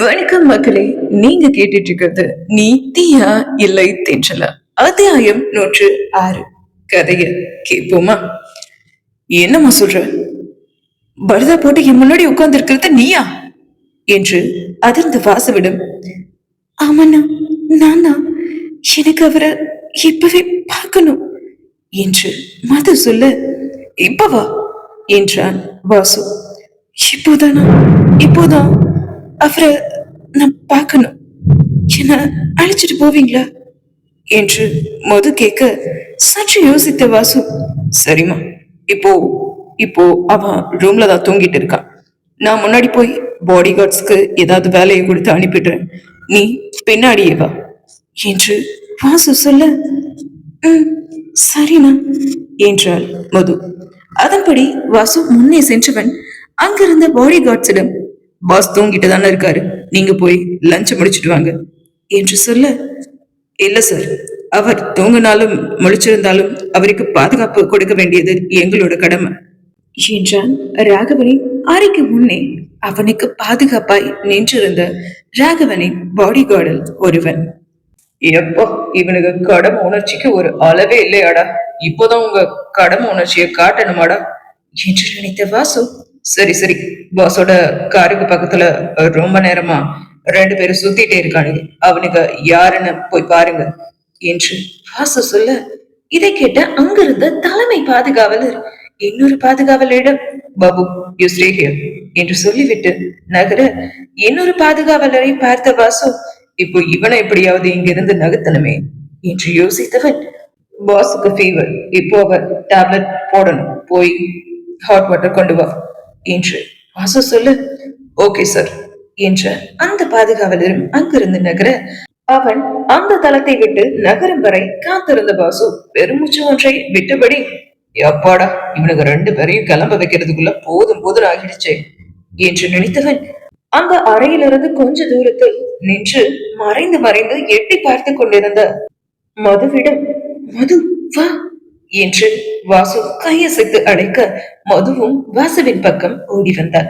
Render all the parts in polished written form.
வணக்கம் மக்களே, நீங்க கேட்டுட்டு இருக்கிறது நீ தீயா இல்லை தென்றலா அத்தியாயம் 106. கதைய கேட்போமா? என்னம்மா சொல்ற? பரதா போட்டு என் முன்னாடி உட்கார்ந்து இருக்கிறது நீயா என்று அதிர்ந்து வாசவிடும். ஆமாண்ணா, நான் தான். எனக்கு அவரை இப்பவே பார்க்கணும் என்று மது சொல்ல, இப்பவா என்றான் வாசு. இப்போதானா? இப்போதான் அவரை நான் பார்க்கணும். என்ன அழைச்சிட்டு போவீங்களா என்று மது கேட்க சற்று யோசித்த வாசு, சரிம்மா, இப்போ இப்போ அவன் ரூம்ல தான் தூங்கிட்டு இருக்கான். நான் முன்னாடி போய் பாடி கார்ட்ஸ்க்கு ஏதாவது வேலையை கொடுத்து அனுப்பிடுறேன், நீ பின்னாடியே வா என்று வாசு சொல்ல, சரிண்ணா என்றாள் மது. அதன்படி வாசு முன்னே சென்றவன் அங்கிருந்த பாடி கார்ட்ஸிடம், பாஸ் தூங்கிட்டு தானே இருக்காரு, நீங்க போய் லஞ்ச் முடிச்சிட்டு வாங்க என்று சொல்ல, இல்ல சார், அவர் தூங்கினாலும் முழிச்சிருந்தாலும் அவருக்கு பாதுகாப்பு கொடுக்க வேண்டியது எங்களோட கடமை என்றான். ராகவனின் அறைக்கு முன்னே அவனுக்கு பாதுகாப்பாய் நின்றிருந்த ராகவனின் பாடி கார்டில் ஒருவன். எப்போ இவனுக்கு கடமை உணர்ச்சிக்கு ஒரு அளவே இல்லையாடா, இப்போதான் உங்க கடமை உணர்ச்சியை காட்டணுமாடா என்று நினைத்த வாசு, சரி சரி, பாஸோட காருக்கு பக்கத்துல ரொம்ப நேரமா 2 பேரும் சுத்திட்டே இருக்கானுங்க, அவனுக்கு யாருன்னு போய் பாருங்க என்று வாசு சொல்ல, இதை கேட்ட அங்கிருந்த தலைமை பாதுகாவலர் இன்னொரு பாதுகாவலரிடம், பாபு யூ ஸ்டே ஹியர் என்று சொல்லிவிட்டு நகர, இன்னொரு பாதுகாவலரை பார்த்த வாசு, இப்போ இவனை எப்படியாவது இங்கிருந்து நகர்த்தணுமே என்று யோசித்தவன், பாஸுக்கு ஃபீவர், இப்போ அவர் டேப்லெட் போடணும், போய் ஹாட் வாட்டர் கொண்டு வா என்று வாசு சொல்ல, ஓகே சார் என்ற அந்த பாதுகாவலரும் அங்கிருந்து நகர, அவன் அந்த தளத்தை விட்டு நகரம் வரை காத்திருந்த வாசு பெருமூச்சு ஒன்றை விட்டபடி, அப்பாடா, இவனுக்கு 2 பேரையும் கிளம்ப வைக்கிறதுக்குள்ள போதும் போதும் ஆகிடுச்சே என்று நினைத்தவன் அந்த அறையிலிருந்து கொஞ்ச தூரத்தில் நின்று மறைந்து மறைந்து எட்டி பார்த்து கொண்டிருந்த மதுவிடம், மது வா என்று வாசு கையசைத்து அழைக்க, மதுவும் வாசுவின் பக்கம் ஓடி வந்தார்.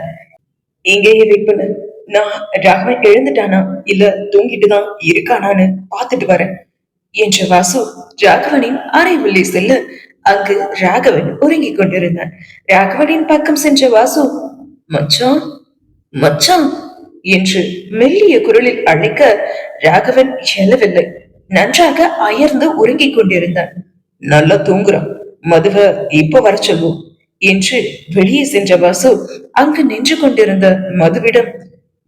எங்கேயே வெயிட் பண்ண, நான் ராகவன் எழுந்துட்டானா இல்ல தூங்கிட்டுதான் இருக்கானான்னு பாத்துட்டு வரேன் என்ற வாசு ராகவனின் அறை உள்ளே செல்ல, அங்கு ராகவன் உறங்கிக் கொண்டிருந்தான். ராகவனின் பக்கம் சென்ற வாசு, மச்சான் மச்சான் என்று மெல்லிய குரலில் அழைக்க, ராகவன் எழவில்லை, நன்றாக அயர்ந்து உறங்கிக் கொண்டிருந்தான். நல்லா தூங்குறான், மதுவ இப்ப வர சொல்லுவோம் என்று வெளியே சென்ற வாசு அங்கு நின்று கொண்டிருந்த மதுவிடம்,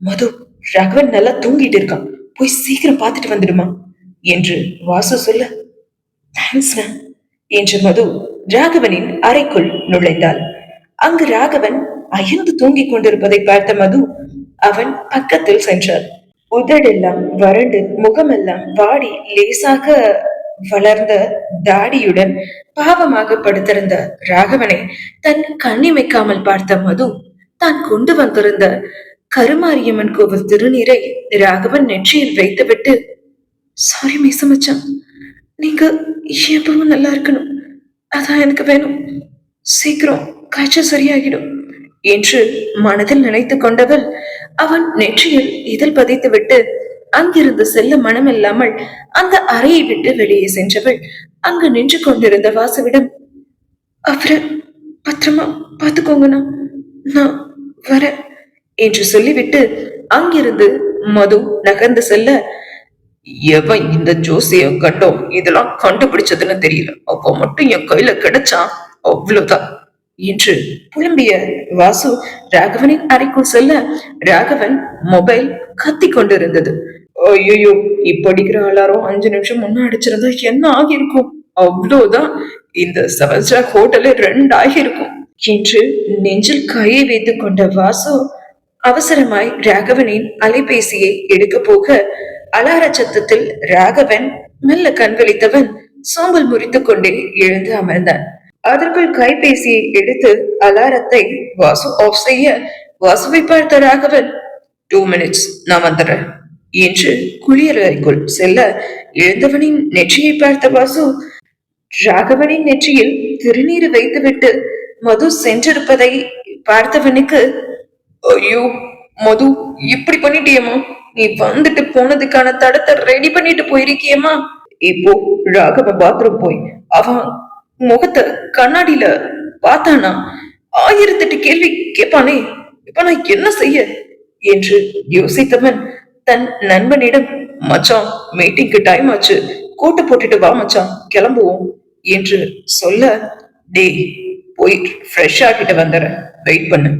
மது, ராகவன் நல்லா தூங்கிட்டு இருக்கான், போய் சீக்கிரம் பார்த்துட்டு வந்துடுமா என்று வாசு சொல்ல, தேங்க்ஸ் மேம் என்று மது ராகவனின் அறைக்குள் நுழைந்தாள். அங்கு ராகவன் அயர்ந்து தூங்கிக் கொண்டிருப்பதை பார்த்த மது அவன் பக்கத்தில் சென்றார். உதடெல்லாம் வறண்டு முகமெல்லாம் வாடி லேசாக வளர்ந்த தாடியுடன் பாவமாக படுத்திருந்த ராகவனை தன் கண்ணிமைக்காமல் பார்த்த மது தான் கொண்டு வந்திருந்த கருமாரியம்மன் கோவில் திருநீரை ராகவன் நெற்றியில் வைத்துவிட்டு, சாரி மீசமச்சான், நீங்க எப்பவும் நல்லா இருக்கணும், அதான் எனக்கு வேணும், சீக்கிரம் காய்ச்சல் சரியாகிடும் என்று மனதில் நினைத்துக் கொண்டவள் அவன் நெற்றியில் இதழ் பதித்து விட்டு அங்கிருந்து செல்ல மனமில்லாமல் அந்த அறையை விட்டு வெளியே சென்றவள் அங்கு நின்று கொண்டிருந்த வாசுவிடம், அவரை பத்திரமா பாத்துக்கோங்கண்ணா, நான் வர என்று சொல்லிவிட்டு அங்கிருந்து மது நகர்ந்து செல்ல, எவன் இந்த ஜோசிய கண்டோம் இதெல்லாம் கண்டுபிடிச்சதுன்னு தெரியல, அப்போ மட்டும் என் கையில கிடைச்சான் அவ்வளவுதான் என்று புலம்பிய வாசு ராகவனின் அறைக்குள் செல்ல, ராகவன் மொபைல் கத்தி கொண்டிருந்தது. ஐயோ, இப்ப அடிக்கிற அலாரம் 5 நிமிஷம் முன்ன அடிச்சிருந்தா என்ன ஆகியிருக்கும், அவ்வளவுதான், இந்த 7 ஸ்டார் ஹோட்டலே 2 ஆகியிருக்கும் என்று நெஞ்சில் கையை வைத்துக் கொண்ட வாசு அவசரமாய் ராகவனின் அலைபேசியை எடுக்க போக, அலார சத்தத்தில் ராகவன் மெல்ல கண்களித்தவன் சோம்பல் முறித்துக் கொண்டே எழுந்து அமர்ந்தான். அதற்குள் கைபேசியை எடுத்து அலாரத்தை வாசு ஆஃப் செய்ய, வாசுவை பார்த்த ராகவன், 2 minutes நான் வந்துடுறேன் என்று குளியலறைக்குள் செல்ல, எழுந்தவனின் நெற்றியை பார்த்த வாசு ராகவனின் நெற்றியில் திருநீர் வைத்துவிட்டு மது சென்றிருப்பதை பார்த்தவனுக்கு, ஐயோ மது, இப்படி பண்ணிட்டியேம்மா. நீ வந்துட்டு போனதுக்கான தடத்தை ரெடி பண்ணிட்டு போயிருக்கியேம்மா. இப்போ ராகவ பாத்ரூம் போய் அவன் முகத்தை கண்ணாடியில பார்த்தானா 1008 கேள்வி கேட்பானே. இப்ப நான் என்ன செய்ய என்று யோசித்தவன் தன் நண்பனிடம், மச்சான் மீட்டிங்க்கு டைம் ஆச்சு, கோட்டை போட்டுட்டு வா மச்சான், கிளம்புவோம் என்று சொல்ல, டேய் போய் ஃப்ரெஷ் ஆகிட்டு வந்துடுறேன், வெயிட் பண்ணு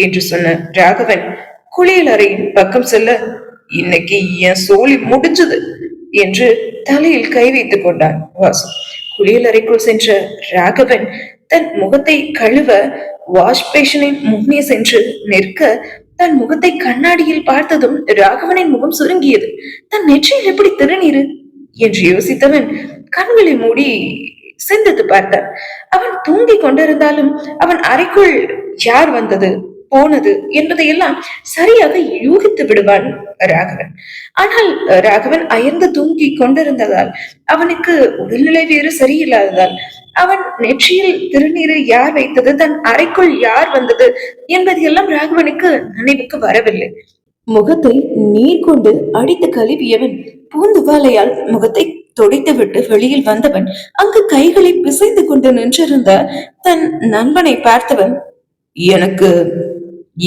என்று சொன்ன ராகவன் குளியல் அறையின் பக்கம் செல்ல, இன்னைக்கு என் சோழி முடிஞ்சது என்று தலையில் கை வைத்துக் கொண்டான் வாசு. குளியல் அறைக்குள் சென்ற ராகவன் தன் முகத்தை கழுவ வாஷ் பேஷனின் முன்னே சென்று நிற்க, தன் முகத்தை கண்ணாடியில் பார்த்ததும் ராகவனின் முகம் சுருங்கியது. தன் நெற்றியில் எப்படி திருநீரு என்று யோசித்தவன் கண்களை மூடி சிந்தித்து பார்த்தான். அவன் தூங்கிக் கொண்டிருந்தாலும் அவன் அறைக்குள் யார் வந்தது போனது என்பதையெல்லாம் சரியாக யூகித்து விடுவான் ராகவன். ஆனால் ராகவன் அயர்ந்து தூங்கி கொண்டிருந்ததால், அவனுக்கு உடல்நிலை வேறு சரியில்லாததால், அவன் நெற்றியில் திருநீரை யார் வைத்தது, தன் அறைக்குள் யார் வந்தது என்பதையெல்லாம் ராகவனுக்கு நினைவுக்கு வரவில்லை. முகத்தை நீர் கொண்டு அடித்து கழுவியவன் பூந்துவாலையால் முகத்தை துடைத்துவிட்டு வெளியில் வந்தவன் அங்கு கைகளை பிசைந்து கொண்டு நின்றிருந்த தன் நண்பனை பார்த்தவன், எனக்கு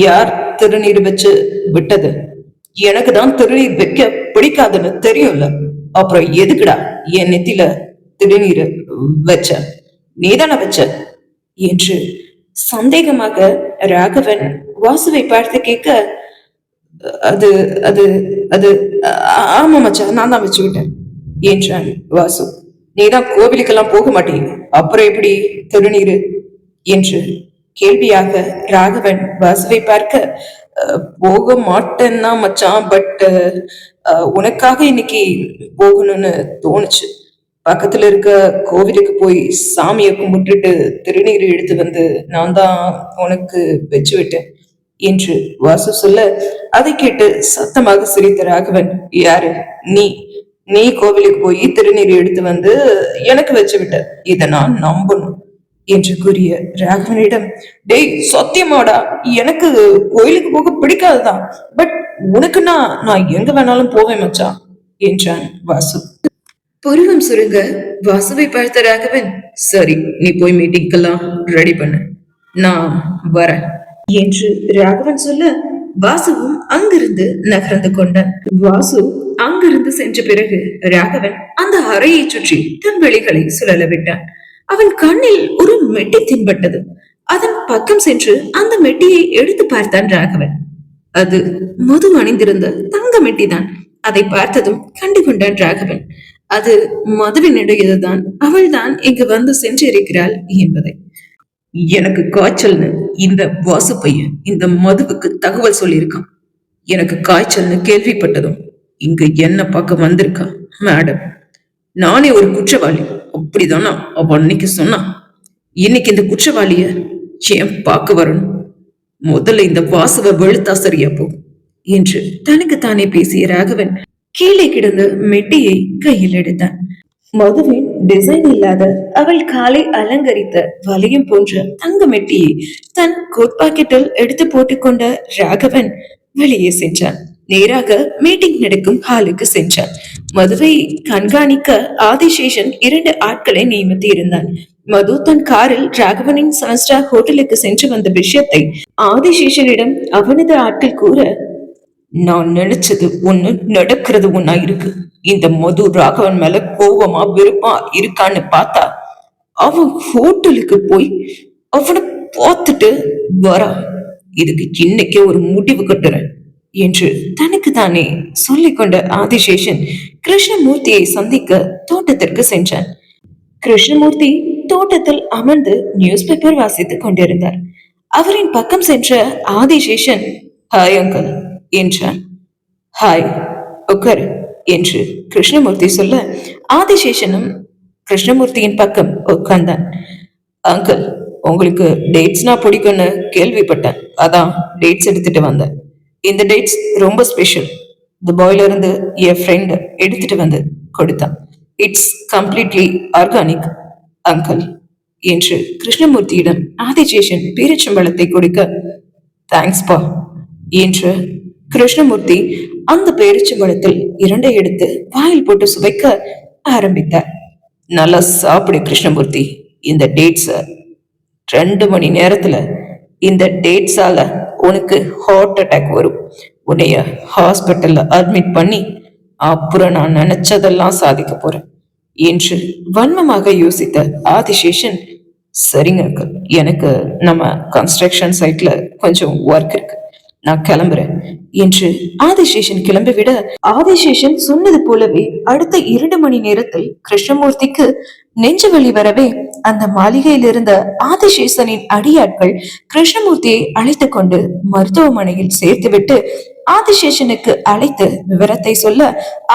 யார் திருநீர் வச்சு விட்டது? எனக்கு தான் திருநீர் வைக்க பிடிக்காதுன்னு தெரியும்ல, அப்புறம் எதுக்குடா என் நெத்தில திருநீர் வச்ச? நீதான வச்ச என்று சந்தேகமாக ராகவன் வாசுவை பார்த்து கேட்க, அது அது அது ஆமா மச்சான், நான் தான் வச்சு விட்டேன் என்றான் வாசு. நீதான் கோவிலுக்கெல்லாம் போக மாட்டேன், அப்புறம் எப்படி திருநீரு என்று கேள்வியாக ராகவன் வாசுவை பார்க்க, போக மாட்டேன்னா மச்சான், பட் உனக்காக இன்னைக்கு போகணும்னு தோணுச்சு. பக்கத்துல இருக்க கோவிலுக்கு போய் சாமியை கும்பிட்டுட்டு திருநீர் எடுத்து வந்து நான் தான் உனக்கு வச்சு விட்டேன் என்று வாசு சொல்ல, அதை கேட்டு சத்தமாக சிரித்த ராகவன், யாரு நீ? நீ கோவிலுக்கு போய் திருநீர் எடுத்து வந்து எனக்கு வச்சு விட்ட, இதை நான் நம்பணும் என்று கூறிய ராகவனிடம், டேய் சத்தியமாடா, எனக்கு கோயிலுக்கு போக பிடிக்காதுதான், பட் உனக்குன்னா நான் எங்க வேணாலும் போவேன் மச்சான் என்றான் வாசு. புருவம் சுருங்க வாசுவை பார்த்த ராகவன், சரி நீ போய் மீட்டிங்கெல்லாம் ரெடி பண்ணு, நான் வரேன் என்று ராகவன் சொல்ல, வாசுவும் அங்கிருந்து நகர்ந்து கொண்டான். வாசு அங்கிருந்து சென்ற பிறகு ராகவன் அந்த அறையை சுற்றி தன் வெளிகளை சுழல விட்டான். அவன் கண்ணில் ஒரு மெட்டி தென்பட்டது. அதன் பக்கம் சென்று அந்த மெட்டியை எடுத்து பார்த்தான் ராகவன். அது மது அணிந்திருந்த தங்க மெட்டிதான். அதை பார்த்ததும் கண்டு கொண்டான் ராகவன். அது மதுவினுடையதுதான். அவள் தான் இங்கு வந்து சென்றிருக்கிறாள் என்பதை. எனக்கு காய்ச்சல்னு இந்த வாசு பையன் இந்த மதுவுக்கு தகவல் சொல்லியிருக்கான். எனக்கு காய்ச்சல்னு கேள்விப்பட்டதும் இங்க என்ன பார்க்க வந்திருக்கா மேடம். நானே ஒரு குற்றவாளி, அப்படிதானா அவ அன்னைக்கு சொன்னான். இன்னைக்கு இந்த குற்றவாளிய ஏன் பார்க்க வரணும்? முதல்ல இந்த வாசுவ வெளுத்தா சரியா போகும் என்று தனக்கு தானே பேசிய ராகவன் கீழே கிடந்த மெட்டியை கையில் எடுத்தான். மதுவின் டிசைன் இல்லாத அவள் காலை அலங்கரித்த வளையம் போன்ற தங்க மெட்டியை தன் கோட் பாக்கெட்டில் எடுத்து போட்டுக்கொண்ட ராகவன் வெளியே சென்றான். நேராக மீட்டிங் நடக்கும் ஹாலுக்கு சென்றான். மதுவை கண்காணிக்க ஆதிசேஷன் 2 ஆட்களை நியமித்து இருந்தான். மது தன் காரில் ராகவனின் சாஸ்டார் ஹோட்டலுக்கு சென்று வந்த விஷயத்தை ஆதிசேஷனிடம் அவனது ஆட்கள் கூற, நான் நினைச்சது ஒண்ணு, நடக்கிறது ஒண்ணா இருக்கு. இந்த மது ராகவன் மேல கோவமா விருப்பா இருக்கான்னு பார்த்தா அவன் ஹோட்டலுக்கு போய் அவனை பார்த்துட்டு வரா. இதுக்கு இன்னைக்கே ஒரு முடிவு கட்டுறேன் என்று தனக்கு தானே சொல்லிக் கொண்ட ஆதிசேஷன் கிருஷ்ணமூர்த்தியை சந்திக்க தோட்டத்திற்கு சென்றான். கிருஷ்ணமூர்த்தி தோட்டத்தில் அமர்ந்து நியூஸ் பேப்பர் வாசித்துக் கொண்டிருந்தார். அவரின் பக்கம் சென்ற ஆதிசேஷன், ஹாய் அங்கிள் என்றான். ஹாய், உட்கார் என்று கிருஷ்ணமூர்த்தி சொல்ல, ஆதிசேஷனும் கிருஷ்ணமூர்த்தியின் பக்கம் உட்கார்ந்தான். அங்கிள், உங்களுக்கு டேட்ஸ்னா பிடிக்கும்னு கேள்விப்பட்டேன், அதான் டேட்ஸ் எடுத்துட்டு வந்தேன். இந்த டேட்ஸ் ரொம்ப ஸ்பெஷல். துபாயில இருந்து என் ஃப்ரெண்ட் எடுத்துட்டு வந்து கொடுத்தான். இட்ஸ் கம்ப்ளீட்லி ஆர்கானிக் அங்கிள் என்று கிருஷ்ணமூர்த்தியிடம் ஆதிசேஷன் பேரிச்சம்பழத்தை கொடுக்க, தேங்க்ஸ்பா என்று கிருஷ்ணமூர்த்தி அந்த பேரிச்சம்பழத்தில் இரண்டை எடுத்து வாயில் போட்டு சுவைக்க ஆரம்பித்தார். நல்லா சாப்பிடு கிருஷ்ணமூர்த்தி. இந்த டேட்ஸ 2 மணி நேரத்துல இந்த டேட்ஸால உனக்கு ஹார்ட் அட்டாக் வரும். உன்னைய ஹாஸ்பிட்டல்ல அட்மிட் பண்ணி அப்புறம் நான் நினைச்சதெல்லாம் சாதிக்க போறேன் என்று வன்மமாக யோசித்த ஆதிசேஷன், சரிங்க அங்கிள், எனக்கு நம்ம கன்ஸ்ட்ரக்ஷன் சைட்ல கொஞ்சம் ஒர்க் இருக்கு, நான் கிளம்புறேன் என்று ஆதிசேஷன் கிளம்பிவிட, ஆதிசேஷன் சொன்னது போலவே அடுத்த 2 மணி நேரத்தில் கிருஷ்ணமூர்த்திக்கு நெஞ்சு வலி வரவே அந்த மாளிகையில் இருந்த ஆதிசேஷனின் அடியாட்கள் கிருஷ்ணமூர்த்தியை அழைத்து கொண்டு மருத்துவமனையில் சேர்த்துவிட்டு ஆதிசேஷனுக்கு அழைத்து விவரத்தை சொல்ல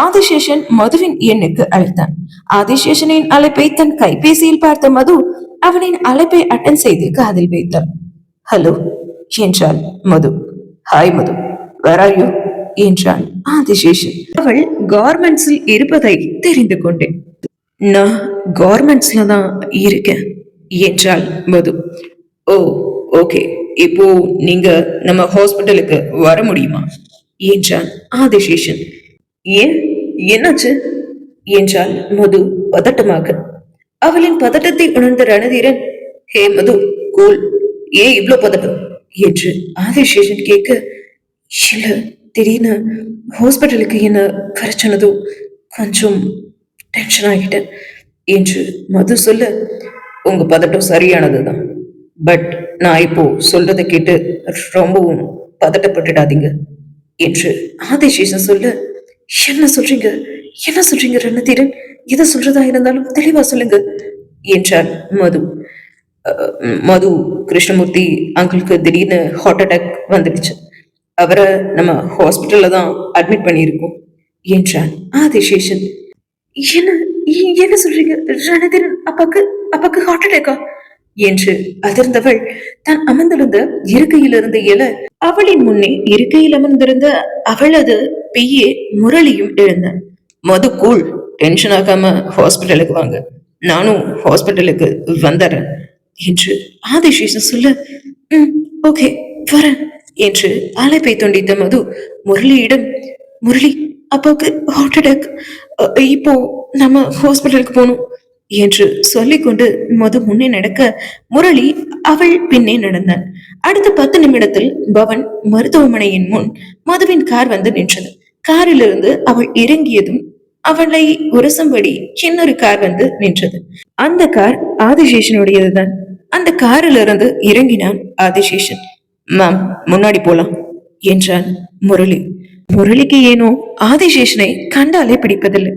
ஆதிசேஷன் மதுவின் எண்ணுக்கு அழைத்தான். ஆதிசேஷனின் அழைப்பை தன் கைபேசியில் பார்த்த மது அவனின் அழைப்பை அட்டன் செய்து காதில் வைத்தான். ஹலோ என்றாள் Madhu. Hi Madhu, where are you என்றான் ஆதிசேஷன். அவள் கார்மெண்ட்ஸில் இருப்பதை தெரிந்து கொண்டேன். நான் கார்மெண்ட்ஸ்ல தான் இருக்கேன் என்றாள் மது. ஓ ஓகே, இப்போ நீங்க நம்ம ஹாஸ்பிட்டலுக்கு வர முடியுமா என்றான் ஆதிசேஷன். ஏன், என்னாச்சு என்றாள் மது பதட்டமாக. அவளின் பதட்டத்தை உணர்ந்த ரணதீரன், ஹே மது, கூல், ஏன் இவ்ளோ பதட்டம் என்று ஆதிசேஷன் கேட்க, இல்ல திடீர்னு ஹாஸ்பிட்டலுக்கு என்ன வர சொன்னதும் கொஞ்சம் டென்ஷன் ஆகிட்டேன் என்று மது சொல்ல, உங்க பதட்டம் சரியானதுதான், பட் நான் இப்போ சொல்றதை கேட்டு ரொம்பவும் பதட்டப்பட்டுடாதீங்க என்று ஆதிசேஷன் சொல்ல, என்ன சொல்றீங்க, என்ன சொல்றீங்க ரணதீரன், எதை சொல்றதா இருந்தாலும் தெளிவா சொல்லுங்க என்றார் மது. மது, கிருஷ்ணமூர்த்தி அங்கிளுக்கு திடீர்னு ஹார்ட் அட்டாக் வந்துடுச்சு, அவரை நம்ம ஹாஸ்பிட்டல்ல தான் அட்மிட் பண்ணியிருக்கோம் என்றான் ஆதிசேஷன். என்ன என்ன சொல்றீங்க ரணதீரன், அப்பாக்கு ஹார்ட் அட்டாக்கா என்று அதிர்ந்தவள் தான் அமர்ந்திருந்த இருக்கையிலிருந்து எழ, அவளின் முன்னே இருக்கையில் அமர்ந்திருந்த அவளது பிஏ முரளியும் எழுந்தான். மது கூல், டென்ஷன் ஆகாம ஹாஸ்பிட்டலுக்கு வாங்க, நானும் ஹாஸ்பிட்டலுக்கு வந்துடுறேன் என்று ஆதிசேஷன் சொல்ல, ஓகே வரேன் என்று அழைப்பை துண்டித்த மது முரளியிடம், முரளி, அப்பாவுக்கு ஹார்ட் அட்டாக், இப்போ நம்ம ஹாஸ்பிட்டலுக்கு போகணும் என்று சொல்லிக்கொண்டு மது முன்னே நடக்க முரளி அவள் பின்னே நடந்தான். அடுத்த 10 நிமிடத்தில் பவன் மருத்துவமனையின் முன் மதுவின் கார் வந்து நின்றது. காரிலிருந்து அவள் இறங்கியதும் அவளை உரசும்படி இன்னொரு கார் வந்து நின்றது. அந்த கார் ஆதிசேஷனுடையதுதான். அந்த காரிலிருந்து இறங்கினான் ஆதிசேஷன். மேம், முன்னாடி போலாம் என்றான் முரளி. முரளிக்கு ஏனோ ஆதிசேஷனை கண்டாலே பிடிப்பதில்லை.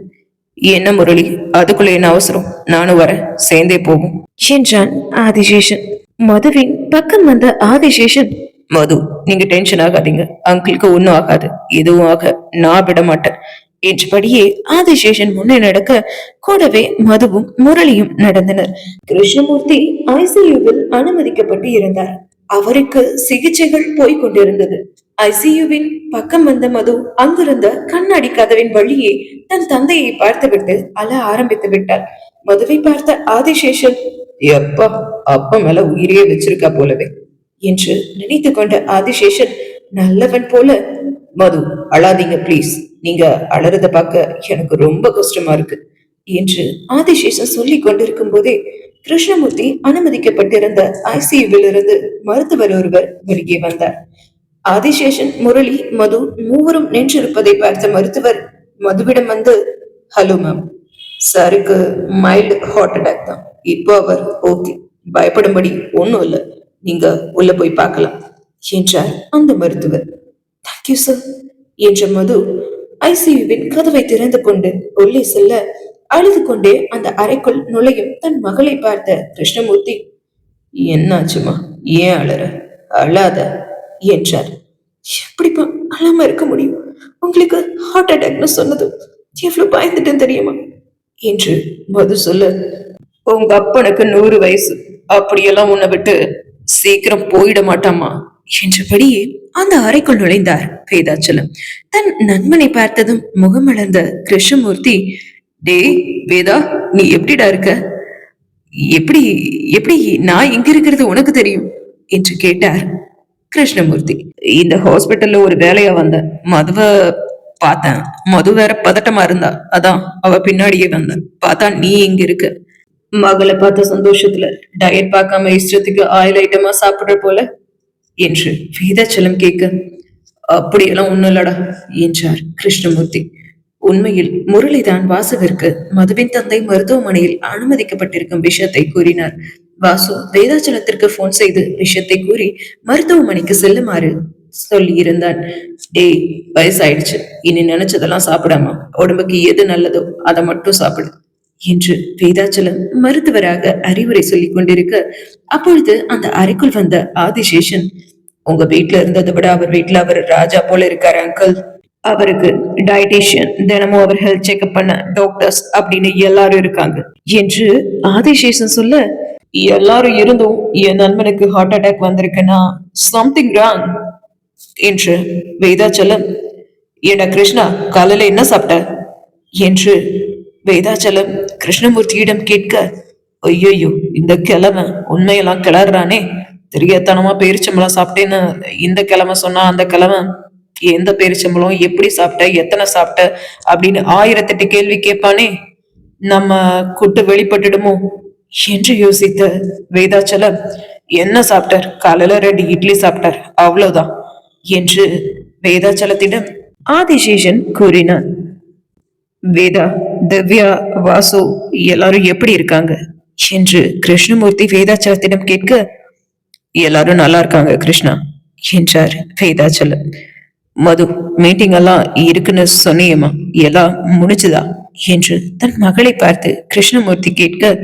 என்ன முரளி, அதுக்குள்ள என்ன அவசரம், நானும் வரேன், சேர்ந்தே போகும் என்றான் ஆதிசேஷன். மதுவின் பக்கம் வந்த ஆதிசேஷன், மது, நீங்க டென்ஷன் ஆகாதீங்க, அங்கிளுக்கு ஒன்னும் ஆகாது, எதுவும் ஆக நான் விட மாட்டேன் என்றபடியே ஆதிசேஷன் முன்னே நடக்க கூடவே மதுவும் முரளியும் நடந்தனர். கிருஷ்ணமூர்த்தி ஐசியூவில் அனுமதிக்கப்பட்டு இருந்தார். அவருக்கு சிகிச்சைகள் போய்கொண்டிருந்தது. ஐசியூவின் பக்கம் வந்த மது அங்கிருந்த கண்ணாடி கதவின் வழியே தன் தந்தையை பார்த்துவிட்டு அழ ஆரம்பித்து விட்டார். மதுவை பார்த்த ஆதிசேஷன், எப்பா, அப்பா மேல உயிரையே வச்சிருக்கா போலவே என்று நினைத்து கொண்ட ஆதிசேஷன் நல்லவன் போல, மது அழாதீங்க ப்ளீஸ், நீங்க அழறத பார்க்க எனக்கு ரொம்ப கஷ்டமா இருக்கு என்று ஆதிசேஷன் சொல்லி கொண்டிருக்கும் போதே கிருஷ்ணமூர்த்தி அனுமதிக்கப்பட்டிருந்த ஐசியூவில் இருந்து மருத்துவர் ஒருவர் வெளியே வந்தார். ஆதிசேஷன், முரளி, மது மூவரும் நின்றிருப்பதை பார்த்த மருத்துவர் மதுவிடம் வந்து, ஹலோ மேம், சாருக்கு மைல்டு ஹார்ட் அட்டாக் தான், இப்போ அவர் ஓகே, பயப்படும்படி ஒன்றும் இல்லை, நீங்க உள்ள போய் பார்க்கலாம் என்றார் அந்த மருத்துவர். தேங்க்யூ சார் என்ற மது ஐசியூவின் கதவை திறந்து கொண்டு உள்ளே செல்ல, அழுது கொண்டே அந்த அறைக்குள் நுழையும் தன் மகளை பார்த்த கிருஷ்ணமூர்த்தி, என்னாச்சுமா, ஏன் அழற, அழாத என்றார். எப்படிப்பா அழாம இருக்க முடியும், உங்களுக்கு ஹார்ட் அட்டாக்னு சொன்னது எவ்வளவு பயந்துட்டேன் தெரியுமா என்று மது சொல்ல, உங்க அப்பனுக்கு 100 வயசு, அப்படியெல்லாம் உன்னை விட்டு சீக்கிரம் போயிட மாட்டாமா என்றபடியே அந்த அறைக்குள் நுழைந்தார் வேதாச்சலம். தன் நண்பனை பார்த்ததும் முகமலர்ந்த கிருஷ்ணமூர்த்தி, டே வேதா, நீ எப்படிடா இருக்க, எப்படி எப்படி நான் இங்க இருக்கிறது உனக்கு தெரியும் என்று கேட்டார். கிருஷ்ணமூர்த்தி, இந்த ஹாஸ்பிட்டல்ல ஒரு வேலையா வந்தேன். மதுவ பார்த்தேன். மது வேற பதட்டமா இருந்தா, அதான் அவ பின்னாடியே வந்தேன். பார்த்தா நீ இங்க இருக்க. மகளை பார்த்த சந்தோஷத்துல டயட் பார்க்காம இஷ்டத்துக்கு ஆயில் ஐட்டமா சாப்பிடுற போல என்று வேதாச்சலம் கேட்க, அப்படியெல்லாம் ஒண்ணும் இல்லடா என்றார் கிருஷ்ணமூர்த்தி. உண்மையில் முரளிதான் வாசுவிற்கு மதுவின் தந்தை மருத்துவமனையில் அனுமதிக்கப்பட்டிருக்கும் விஷயத்தை கூறினார். வாசு வேதாச்சலத்திற்கு போன் செய்து விஷயத்தை கூறி மருத்துவமனைக்கு செல்லுமாறு சொல்லி இருந்தான். டேய், வயசாயிடுச்சு, இனி நினைச்சதெல்லாம் சாப்பிடாம உடம்புக்கு எது நல்லதோ அதை மட்டும் சாப்பிடு என்று வேதாச்சலம் மருத்துவராக அறிவுரை சொல்லிக் கொண்டிருக்க, அப்பொழுது அந்த அறைக்குள் வந்த ஆதிசேஷன், உங்க வீட்டுல இருந்ததை விட அவர் வீட்டுல அவர் ராஜா போல இருக்காரு அங்கிள். அவருக்கு டயட்டிஷியன், தினமும் அவர் ஹெல்த் செக்அப் பண்ண டாக்டர்ஸ் அப்படின்னு எல்லாரும் இருக்காங்க என்று ஆதிசேஷன் சொல்ல, எல்லாரும் இருந்தும் என் நண்பனுக்கு ஹார்ட் அட்டாக் வந்திருக்குன்னா சம்திங் ராங் என்று வேதாச்சலம், ஏடா கிருஷ்ணா, காலையில என்ன சாப்பிட்ட என்று வேதாச்சலம் கிருஷ்ணமூர்த்தியிடம் கேட்க, ஐயோ, இந்த கிழமை உண்மையெல்லாம் கிளறானே, தெரியாதனமா பேரிச்சம்பளம் சாப்பிட்டேன்னு இந்த கிழமை சொன்னா, அந்த கிழமை எந்த பேரிச்சம்பளம், எப்படி சாப்பிட்ட, எத்தனை சாப்பிட்ட அப்படின்னு 1008 கேள்வி கேட்பானே, நம்ம கூட்டு வெளிப்பட்டுடுமோ என்று யோசித்த வேதாச்சலம், என்ன சாப்பிட்டார், காலையில 2 இட்லி சாப்பிட்டார், அவ்வளவுதான் என்று வேதாச்சலத்திடம் ஆதிசேஷன் கூறினான். வேதா, திவ்யா, வாசு எல்லாரும் எப்படி இருக்காங்க என்று கிருஷ்ணமூர்த்தி வேதாச்சலத்திடம் கேட்க, எல்லாரும் நல்லா இருக்காங்க கிருஷ்ணா என்றார் வேதாச்சலம். மது, மீட்டிங் எல்லாம் இருக்குன்னு சொன்னியம்மா, எல்லாம் முடிச்சுதா என்று தன் மகளை பார்த்து கிருஷ்ணமூர்த்தி கேட்க,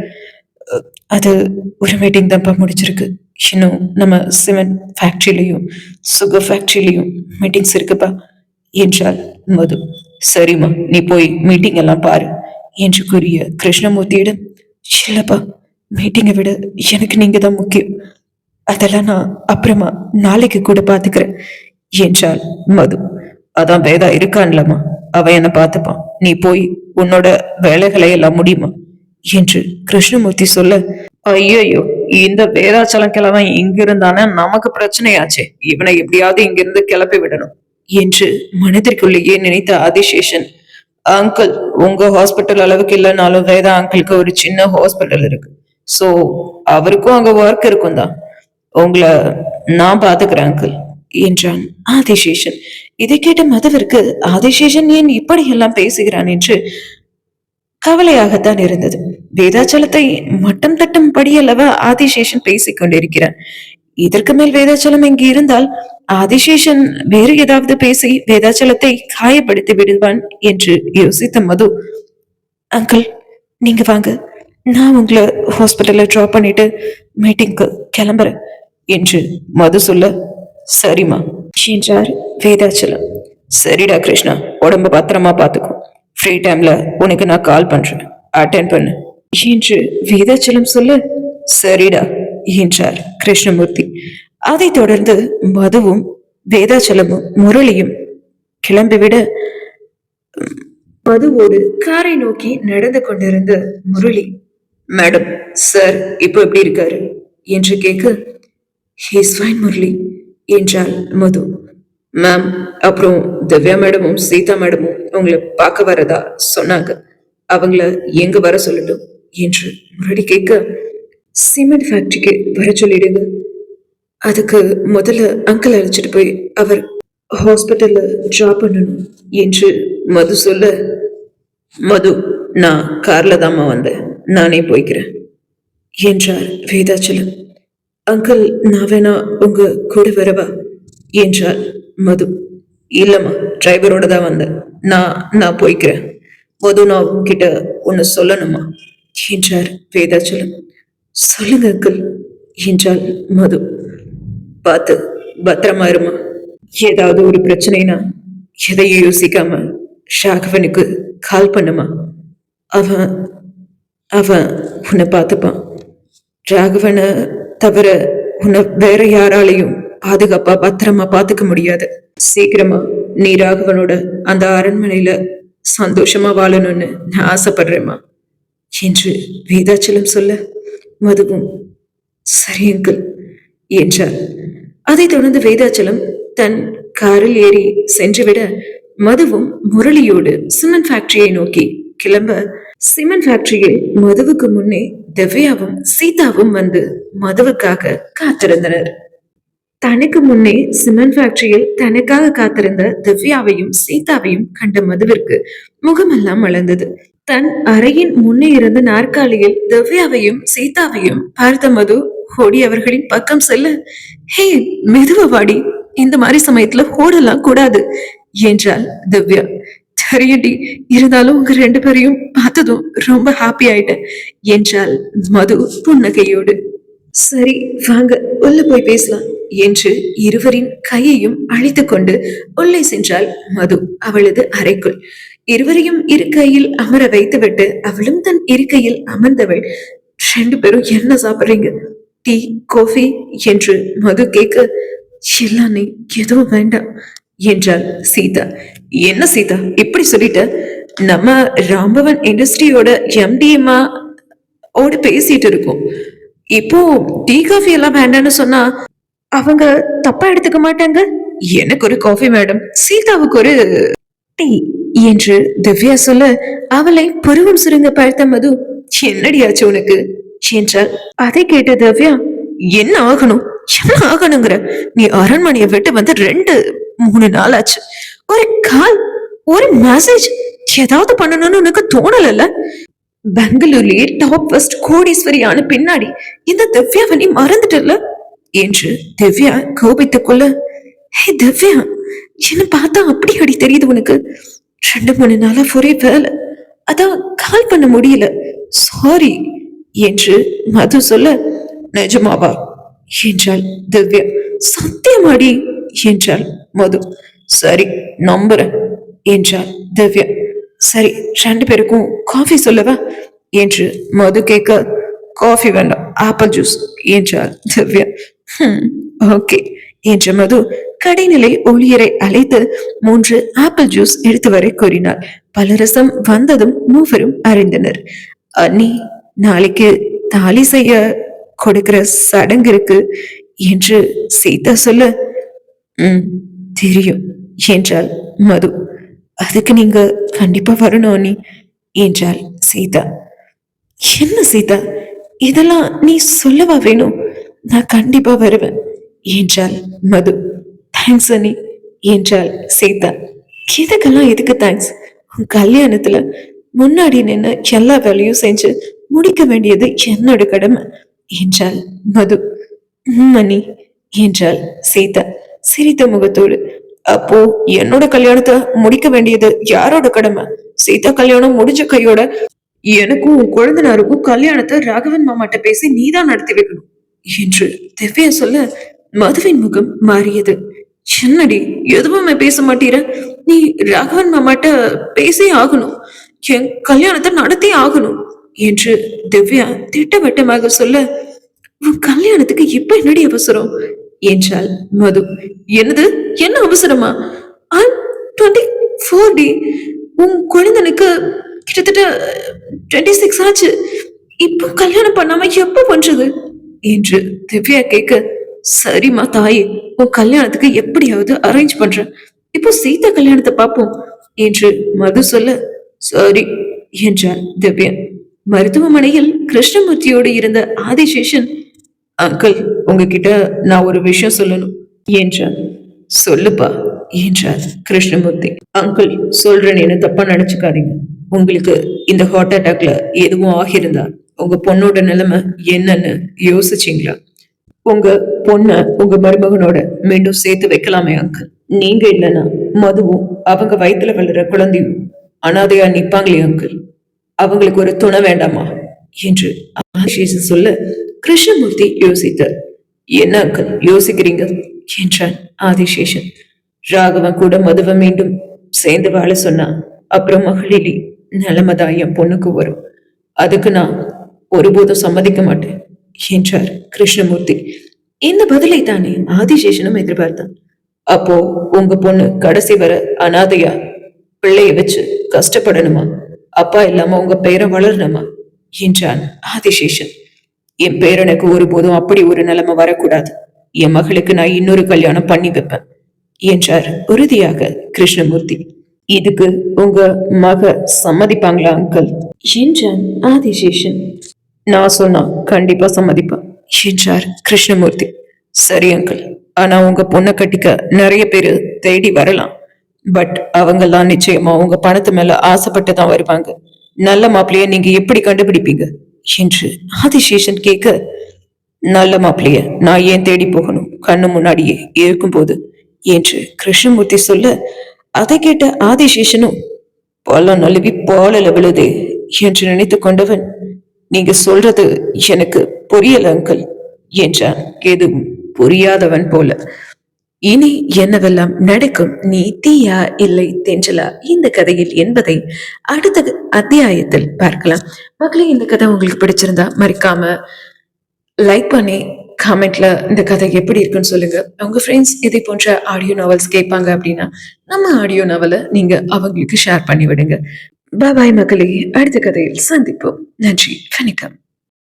அது ஒரு மீட்டிங் தான்ப்பா முடிச்சிருக்கு, இன்னும் நம்ம சிமெண்ட் ஃபேக்டரியிலையும் சுகர் ஃபேக்டரியிலையும் மீட்டிங்ஸ் இருக்குப்பா என்றாள் மது. சரிம்மா, நீ போய் மீட்டிங் எல்லாம் பாரு என்று கூறிய கிருஷ்ணமூர்த்தியிடம், இல்லப்பா, மீட்டிங்கை விட எனக்கு நீங்க தான் முக்கியம், அதெல்லாம் நான் அப்புறமா நாளைக்கு கூட பாத்துக்கிறேன் என்றாள் மது. அதான் வேதா இருக்கான்லம்மா, அவன் என்ன பார்த்துப்பான், நீ போய் உன்னோட வேலைகளை எல்லாம் முடியுமா என்று கிருஷ்ணமூர்த்தி சொல்ல, ஐயோ, இந்த வேதாச்சலம் கிழவன் இங்க இருந்தானே நமக்கு பிரச்சனையாச்சே, இவனை எப்படியாவது இங்கிருந்து கிளப்பி விடணும் என்று மனதிற்குள்ளேயே நினைத்த ஆதிசேஷன், அங்கிள், உங்க ஹாஸ்பிட்டல் அளவுக்கு இல்லைனாலும் வேதா அங்கிளுக்கு ஒரு சின்ன ஹாஸ்பிட்டல் இருக்கு, சோ அவருக்கும் அங்க ஒர்க் இருக்கும் தான், உங்களை நான் பாத்துக்கிறேன் அங்கிள் என்றான் ஆதிசேஷன். இதை கேட்ட மதுவிற்கு ஆதிசேஷன் ஏன் இப்படி எல்லாம் பேசுகிறான் என்று கவலையாகத்தான் இருந்தது. வேதாச்சலத்தை மட்டம் தட்டும் படியல்லவா ஆதிசேஷன் பேசிக் கொண்டிருக்கிறான். இதற்கு மேல் வேதாச்சலம் இங்கு இருந்தால் ஆதிசேஷன் வேறு ஏதாவது பேசி வேதாச்சலத்தை காயப்படுத்தி விடுவான் என்று யோசித்த மது, அங்கிள், நீங்க வாங்க, நான் உங்களை ஹாஸ்பிட்டல்ல ட்ராப் பண்ணிட்டு மீட்டிங்க்கு கிளம்புறேன் என்று மது சொல்ல, சரிம்மா என்றார் வேதாச்சலம். சரிடா கிருஷ்ணா, உடம்ப பத்திரமா பாத்துக்கும், ஃப்ரீ டைம்ல உனக்கு நான் கால் பண்றேன், அட்டென்ட் பண்ணு என்று வேதாச்சலம் சொல்ல, சரிடா என்றார் கிருஷ்ணமூர்த்தி. அதைத் தொடர்ந்து மதுவும் வேதாச்சலமும் முரளியும் கிளம்பிவிட, மதுவோடு காரை நோக்கி நடந்து கொண்டிருந்த முரளி, மேடம், சார் இப்போ எப்படி இருக்காரு என்று கேட்க, ஹீஸ் ஃபைன் முரளி என்றாள் மது. மேம், அப்புறம் திவ்யா மேடமும் சீதா மேடமும் உங்களை பார்க்க வரதா சொன்னாங்க, அவங்கள எங்க வர சொல்லட்டும் என்று முரளி கேட்க, சிமெண்ட் ஃபேக்டரிக்கு வர சொல்லிடுங்க, அதுக்கு முதல்ல அங்கிள் அழைச்சிட்டு போய் அவர் ஹாஸ்பிட்டல்ல ட்ராப் பண்ணணும் என்று மது சொல்ல, மது, நான் கார்ல தாம்மா வந்தேன், நானே போய்க்கிறேன் என்றார் வேதாச்சலம். அங்கிள், நான் வேணா உங்க கூட வரவா என்றார் மது. இல்லம்மா, டிரைவரோட தான் வந்தேன், நான் போய்க்கிறேன், மது, நான் உங்ககிட்ட ஒன்னு சொல்லணுமா என்றார் வேதாச்சலம். சொல்லுங்க அங்கிள் என்றாள் மது. பார்த்து பத்திரமா இருமா, ஏதாவது ஒரு பிரச்சனைனா எதையும் யோசிக்காம ராகவனுக்கு கால் பண்ணுமா, அவன் அவன் உன்னை பார்த்துப்பான், ராகவனை தவிர உன்னை வேற யாராலையும் பாதுகாப்பா பத்திரமா பாத்துக்க முடியாது, சீக்கிரமா நீ ராகவனோட அந்த அரண்மனையில சந்தோஷமா வாழணும்னு நான் ஆசைப்படுறேம்மா என்று வேதாச்சலம் சொல்ல, மதுவும் சரி அங்கிள் என்றார். அதைத் தொடர்ந்து வேதாச்சலம் தன் காரில் ஏறி சென்றுவிட மதுவும் முரளியோடு சிமெண்ட் ஃபேக்டரியை நோக்கி கிளம்ப, சிமெண்ட் ஃபேக்டரியில் மதுவுக்கு முன்னே திவ்யாவும் சீதாவும் வந்து மதுவுக்காக காத்திருந்தனர். தனக்கு முன்னே சிமெண்ட் ஃபேக்டரியில் தனக்காக காத்திருந்த திவ்யாவையும் சீதாவையும் கண்ட மதுவிற்கு முகமெல்லாம் மலர்ந்தது. தன் அறையின் முன்னே இருந்த நாற்காலியில் திவ்யாவையும் சீதாவையும் பார்த்த மது ஓடி அவர்களின் பக்கம் செல்ல, ஹே மெதுவா வாடி, இந்த மாதிரி சமயத்துல ஓடலாம் கூடாது என்றாள் திவ்யா. சரியடி, இருந்தாலும் உங்க 2 பேரையும் பார்த்ததும் ரொம்ப ஹாப்பி ஆயிட்டேன் என்றாள் மது புன்னகையோடு. சரி வாங்க உள்ள போய் பேசலாம் என்று இருவரின் கையையும் அழைத்துக் கொண்டு உள்ளே சென்றாள் மது அவளது அறைக்குள். இருவரையும் இருக்கையில் அமர வைத்துவிட்டு அவளும் தன் இருக்கையில் அமர்ந்தவள், 2 பேரும் என்ன சாப்பிடுறீங்க, டீ காஃபி என்று மது கேட்க, எல்லாமே எதுவும் வேண்டாம் என்றாள் சீதா. என்ன சீதா இப்படி சொல்லிட்ட? நம்ம ராம்பவன் இண்டஸ்ட்ரியோட எம்டிஎம்மா ஓட பேசிட்டு இருக்கோம். இப்போ டீ காஃபி எல்லாம் வேண்டாம்னு சொன்னா அவங்க தப்பா எடுத்துக்க மாட்டாங்க. எனக்கு ஒரு காஃபி மேடம், சீதாவுக்கு ஒரு டீ என்று திவ்யா சொல்ல அவளை பருவம் சுருங்க பார்த்த மது, என்னடியாச்சு உனக்கு என்றாள். அதை கேட்ட திவ்யா, என்ன ஆகணும் என்ன ஆகணுங்கிற, நீ அரண்மனையை விட்டு வந்து 2-3 நாள் ஆச்சு. ஒரு கால், ஒரு மெசேஜ் ஏதாவது பண்ணணும்னு உனக்கு தோணல? பெங்களூர்லயே டாப் ஃபர்ஸ்ட் கோடீஸ்வரியான பின்னாடி இந்த திவ்யாவை நீ மறந்துட்டல என்று திவ்யா கோபித்துக் கொள்ள, ஹே திவ்யா, என்ன பார்த்தா அப்படி அடி தெரியுது உனக்கு? 2-3 நாளா ஒரே வேலை, அதான் கால் பண்ண முடியல, சாரி என்று மது சொல்ல, நிஜமாவா என்றாள் திவ்யா. சத்தியமாடி என்றாள் மது. சரி நம்புறேன் என்றாள் திவ்யா. சரி 2 பேருக்கும் காஃபி சொல்லவா என்று மது கேட்க, காஃபி வேண்டாம், ஆப்பிள் ஜூஸ் என்றாள் திவ்யா. ஓகே என்ற மது கடைநிலை ஊழியரை அழைத்து 3 ஆப்பிள் ஜூஸ் எடுத்து வரை கூறினார். பலரசம் வந்ததும் மூவரும் அறிந்தனர். அண்ணி, நாளைக்கு தாலி செய்ய கொடுக்கிற சடங்கு இருக்கு என்று சீதா சொல்ல, தெரியும் என்றாள் மது. அதுக்கு நீங்க கண்டிப்பா வரணும் அண்ணி என்றாள் சீதா. என்ன சீதா, இதெல்லாம் நீ சொல்லவா வேணும்? நான் கண்டிப்பா வருவேன் என்றாள் மது. தேங்க்ஸ் அண்ணி என்றாள் சீதா. இதுக்கெல்லாம் எதுக்கு தேங்க்ஸ்? உன் கல்யாணத்துல முன்னாடி நின்று எல்லா வேலையும் செஞ்சு முடிக்க வேண்டியது என்னோட கடமை என்றாள் மது. மணி என்றாள் சீதா சிரித்த முகத்தோடு. அப்போ என்னோட கல்யாணத்தை முடிக்க வேண்டியது யாரோட கடமை? சீதா கல்யாணம் முடிஞ்ச கையோட எனக்கும் உன் குழந்தைனாருக்கும் கல்யாணத்தை ராகவன் மாமாட்ட பேசி நீதான் நடத்தி வைக்கணும் என்று திவ்யா சொல்ல மதுவின் முகம் மாறியது. என்னடி எதுவுமே பேச மாட்டீர? நீ ராகவன் மாமாட்ட பேசே ஆகணும், என் கல்யாணத்தை நடத்தி ஆகணும் என்று திவ்யா திட்டவட்டமாக சொல்ல, உன் கல்யாணத்துக்கு இப்ப என்னடி அவசரம் என்றாள் மது. என்னது, என்ன அவசரமா? 24 உன் குழந்தைனுக்கு கிட்டத்தட்ட 26 ஆச்சு. இப்போ கல்யாணம் பண்ணாம எப்ப பண்றது என்று திவ்யா கேட்க, சரிம்மா தாயே, உன் கல்யாணத்துக்கு எப்படியாவது அரேஞ்ச் பண்றேன், இப்போ சீதா கல்யாணத்தை பார்ப்போம் என்று மது சொல்ல, சரி என்றாள் திவ்யா. மருத்துவமனையில் கிருஷ்ணமூர்த்தியோடு இருந்த ஆதிசேஷன், அங்கிள் உங்ககிட்ட நான் ஒரு விஷயம் சொல்லணும் என்றார். சொல்லுப்பா என்றார் கிருஷ்ணமூர்த்தி. அங்கிள் சொல்றேன்னு என்ன தப்பா நினைச்சுக்காதீங்க. உங்களுக்கு இந்த ஹார்ட் அட்டாக்ல எதுவும் ஆகியிருந்தா உங்க பொண்ணோட நிலைமை என்னன்னு யோசிச்சீங்களா? உங்க பொண்ண உங்க மருமகனோட மீண்டும் சேர்த்து வைக்கலாமே அங்கிள். நீங்க இல்லைன்னா மதுவும் அவங்க வயிற்றுல வளர குழந்தையும் அனாதையா நிப்பாங்களே அங்கிள். அவங்களுக்கு ஒரு துணை வேண்டாமா என்று ஆதிசேஷன் சொல்ல கிருஷ்ணமூர்த்தி யோசித்தார். என்ன அங்கிள் யோசிக்கிறீங்க என்றான் ஆதிசேஷன். ராகவன் கூட மதுவை மீண்டும் சேர்ந்து வாழ சொன்னா அப்புறம் மகளிரி நிலைமைதான் என் பொண்ணுக்கு வரும். அதுக்கு நான் ஒருபோதும் சம்மதிக்க மாட்டேன் என்றார் கிருஷ்ணமூர்த்தி. இந்த பதிலை தானே ஆதிசேஷனும் எதிர்பார்த்தான். அப்போ உங்க பொண்ணு கடைசி வர அனாதையா பிள்ளைய வச்சு கஷ்டப்படணுமா? அப்பா இல்லாம உங்க பேரை வளரணுமா என்றான் ஆதிசேஷன். என் பேரனுக்கு ஒருபோதும் அப்படி ஒரு நிலைமை வரக்கூடாது என் மகளுக்கு நான் இன்னொரு கல்யாணம் பண்ணி வைப்பேன் என்றார் உறுதியாக கிருஷ்ணமூர்த்தி. இதுக்கு உங்க மக சம்மதிப்பாங்களா அங்கிள் என்றான் ஆதிசேஷன். நான் சொன்னா கண்டிப்பா சம்மதிப்பா என்றார் கிருஷ்ணமூர்த்தி. சரி அங்கிள், ஆனா உங்க பொண்ணை கட்டிக்க நிறைய பேரு தேடி வரலாம். பட் அவங்கெல்லாம் நிச்சயமா உங்க பணத்து மேல ஆசைப்பட்டு தான் வருவாங்க. நல்ல மாப்பிள்ளைய நீங்க எப்படி கண்டுபிடிப்பீங்க என்று ஆதிசேஷன் கேட்க, நல்ல மாப்பிள்ளைய நான் ஏன் தேடி போகணும், கண்ணு முன்னாடியே இருக்கும்போது என்று கிருஷ்ணமூர்த்தி சொல்ல, அதை கேட்ட ஆதிசேஷனும் பழம் நழுவி பாலில் விழுதே என்று நினைத்து கொண்டவன், நீங்க சொல்றது எனக்கு புரியல அங்கிள் என்றான் எதுவும் புரியாதவன் போல. இனி என்னவெல்லாம் நடக்கும், நீ தீயா இல்லை தென்றலா இந்த கதையில் என்பதை அடுத்த அத்தியாயத்தில் பார்க்கலாம். மக்களே, இந்த கதை உங்களுக்கு பிடிச்சிருந்தா மறக்காம லைக் பண்ணி கமெண்ட்ல இந்த கதை எப்படி இருக்குன்னு சொல்லுங்க. உங்க ஃப்ரெண்ட்ஸ் இதை போன்ற ஆடியோ நாவல்ஸ் கேட்பாங்க அப்படின்னா நம்ம ஆடியோ நாவலை நீங்க அவங்களுக்கு ஷேர் பண்ணி விடுங்க. பாய் மக்களே, அடுத்த கதையில் சந்திப்போம். நன்றி, வணக்கம்.